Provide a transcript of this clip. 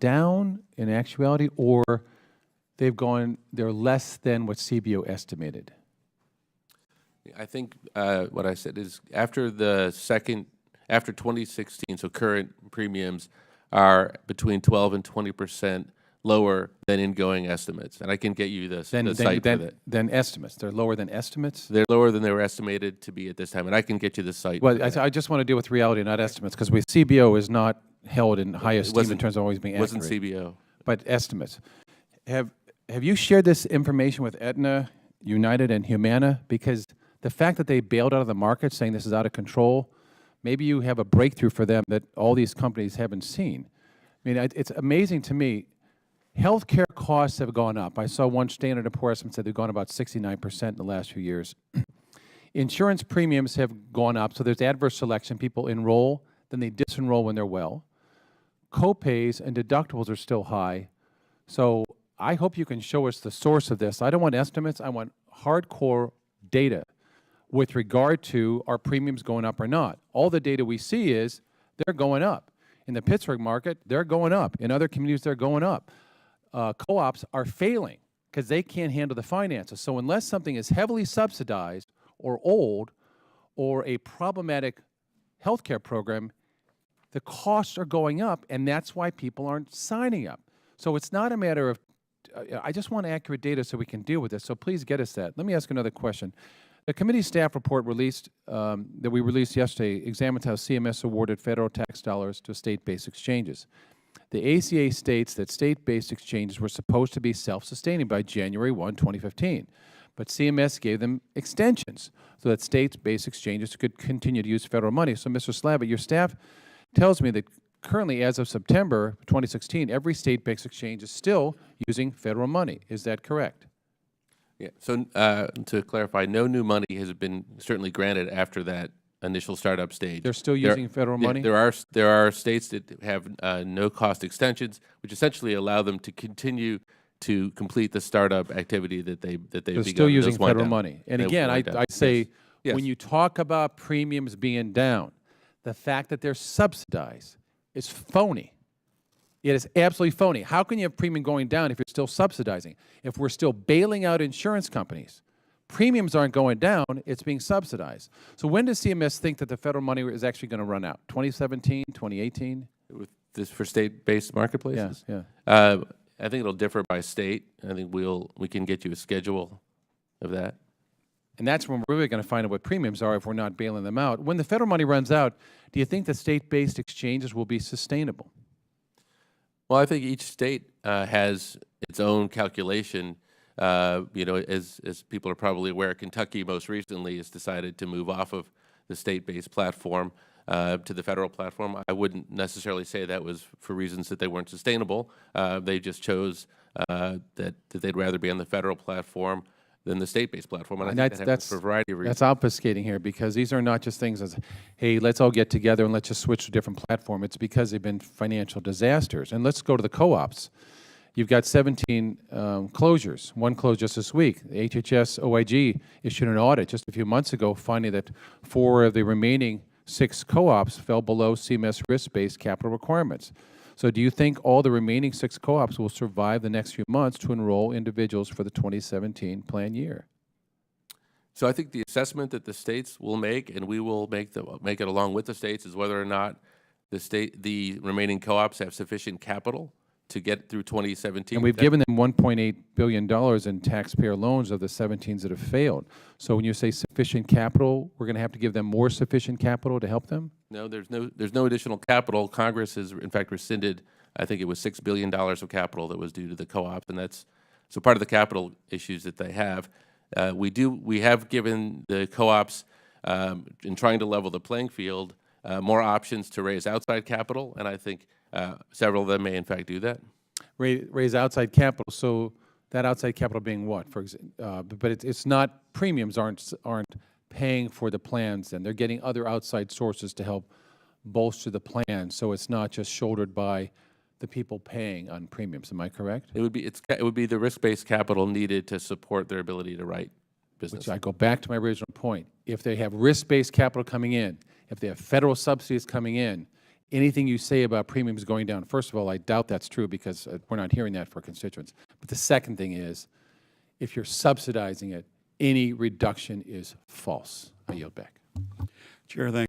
down in actuality, or they're less than what CBO estimated? I think what I said is after 2016, so current premiums are between 12 and 20% lower than ingoing estimates, and I can get you the site for that. Then estimates. They're lower than estimates? They're lower than they were estimated to be at this time, and I can get you the site. Well, I just want to deal with reality, not estimates, because with CBO is not held in high esteem in terms of always being accurate. It wasn't CBO. But estimates. Have you shared this information with Aetna, United, and Humana? Because the fact that they bailed out of the market saying this is out of control, maybe you have a breakthrough for them that all these companies haven't seen. I mean, it's amazing to me. Healthcare costs have gone up. I saw one Standard & Poor's estimate said they've gone about 69% in the last few years. Insurance premiums have gone up, so there's adverse selection. People enroll, then they disenroll when they're well. Copays and deductibles are still high. So I hope you can show us the source of this. I don't want estimates. I want hardcore data with regard to are premiums going up or not. All the data we see is they're going up. In the Pittsburgh market, they're going up. In other communities, they're going up. Co-ops are failing because they can't handle the finances. So unless something is heavily subsidized or old or a problematic healthcare program, the costs are going up, and that's why people aren't signing up. So it's not a matter of, I just want accurate data so we can deal with this, so please get us that. Let me ask another question. The committee staff report released, that we released yesterday examines how CMS awarded federal tax dollars to state-based exchanges. The ACA states that state-based exchanges were supposed to be self-sustaining by January 1, 2015, but CMS gave them extensions so that state-based exchanges could continue to use federal money. So, Mr. Slavitt, your staff tells me that currently, as of September 2016, every state-based exchange is still using federal money. Is that correct? Yeah. So to clarify, no new money has been certainly granted after that initial startup stage. They're still using federal money? There are states that have no-cost extensions, which essentially allow them to continue to complete the startup activity that they've begun. They're still using federal money. And again, I say, yes. When you talk about premiums being down, the fact that they're subsidized is phony. It is absolutely phony. How can you have premium going down if you're still subsidizing? If we're still bailing out insurance companies, premiums aren't going down, it's being subsidized. So when does CMS think that the federal money is actually going to run out? 2017, 2018? With this for state-based marketplaces? Yeah. I think it'll differ by state. I think we can get you a schedule of that. And that's when we're really going to find out what premiums are if we're not bailing them out. When the federal money runs out, do you think the state-based exchanges will be sustainable? Well, I think each state has its own calculation. As people are probably aware, Kentucky most recently has decided to move off of the state-based platform to the federal platform. I wouldn't necessarily say that was for reasons that they weren't sustainable. They just chose that they'd rather be on the federal platform than the state-based platform, and I think that's for a variety of reasons. That's obfuscating here, because these are not just things as, hey, let's all get together and let's just switch to a different platform. It's because they've been financial disasters. And let's go to the co-ops. You've got 17 closures. One closed just this week. The HHS OIG issued an audit just a few months ago, finding that 4 of the remaining 6 co-ops fell below CMS risk-based capital requirements. So do you think all the remaining 6 co-ops will survive the next few months to enroll individuals for the 2017 plan year? So I think the assessment that the states will make, and we will make it along with the states, is whether or not the remaining co-ops have sufficient capital to get through 2017. And we've given them $1.8 billion in taxpayer loans of the 17s that have failed. So when you say sufficient capital, we're going to have to give them more sufficient capital to help them? No, there's no additional capital. Congress has, in fact, rescinded, I think it was $6 billion of capital that was due to the co-op, and that's so part of the capital issues that they have. We have given the co-ops, in trying to level the playing field, more options to raise outside capital, and I think several of them may, in fact, do that. Raise outside capital. So that outside capital being what, for example? But it's not, premiums aren't paying for the plans, and they're getting other outside sources to help bolster the plan. So it's not just shouldered by the people paying on premiums. Am I correct? It would be the risk-based capital needed to support their ability to write business. Which I go back to my original point. If they have risk-based capital coming in, if they have federal subsidies coming in, anything you say about premiums going down, first of all, I doubt that's true because we're not hearing that for constituents. But the second thing is, if you're subsidizing it, any reduction is false. I yield back. Chair, thank